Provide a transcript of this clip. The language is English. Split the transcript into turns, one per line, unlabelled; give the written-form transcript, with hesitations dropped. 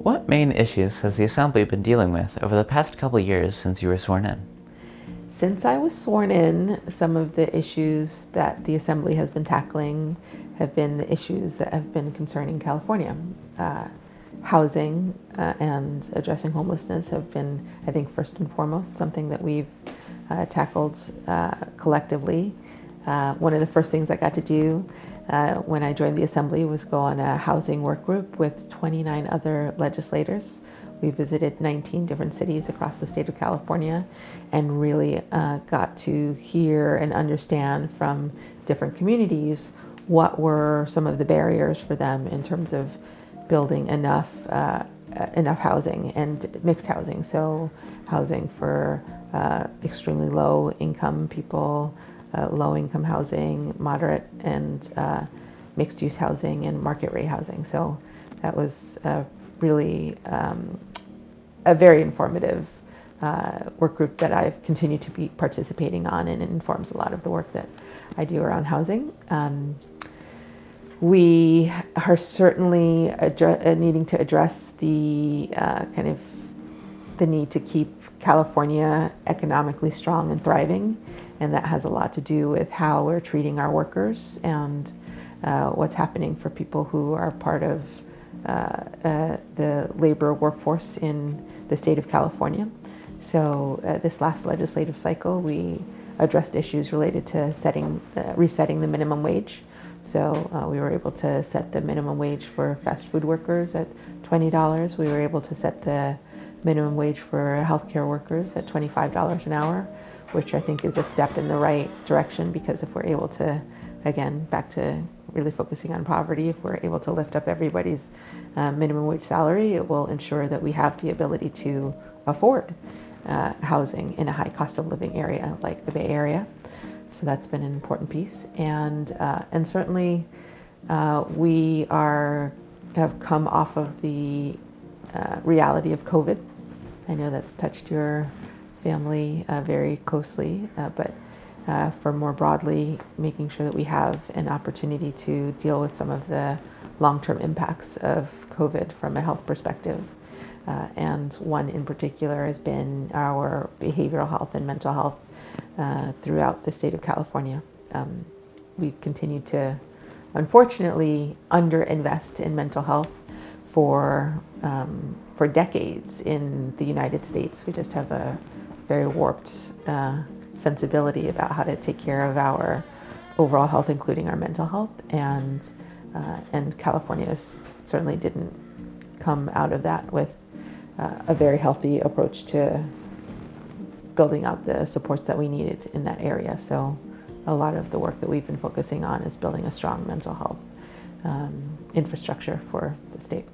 What main issues has the Assembly been dealing with over the past couple years since you were sworn in?
Since I was sworn in, some of the issues that the Assembly has been tackling have been the issues that have been concerning California. Housing and addressing homelessness have been, I think, first and foremost, something that we've tackled collectively. One of the first things I got to do when I joined the Assembly was go on a housing work group with 29 other legislators. We visited 19 different cities across the state of California and really got to hear and understand from different communities what were some of the barriers for them in terms of building enough housing and mixed housing. So housing for extremely low income people, low income housing, moderate and mixed use housing, and market rate housing. So that was really a very informative work group that I've continued to be participating on, and it informs a lot of the work that I do around housing. We are certainly needing to address the kind of the need to keep California economically strong and thriving, and that has a lot to do with how we're treating our workers and what's happening for people who are part of the labor workforce in the state of California. So this last legislative cycle, we addressed issues related to resetting the minimum wage. So we were able to set the minimum wage for fast food workers at $20. We were able to set the minimum wage for healthcare workers at $25 an hour, which I think is a step in the right direction, because if we're able to, again, back to really focusing on poverty, if we're able to lift up everybody's minimum wage salary, it will ensure that we have the ability to afford housing in a high cost of living area like the Bay Area. So that's been an important piece, and certainly we have come off of the reality of COVID. I know that's touched your family very closely, but for more broadly, making sure that we have an opportunity to deal with some of the long-term impacts of COVID from a health perspective. And one in particular has been our behavioral health and mental health throughout the state of California. We continue to, unfortunately, underinvest in mental health for decades in the United States. We just have a very warped sensibility about how to take care of our overall health, including our mental health, and California certainly didn't come out of that with a very healthy approach to building out the supports that we needed in that area. So a lot of the work that we've been focusing on is building a strong mental health infrastructure for the state.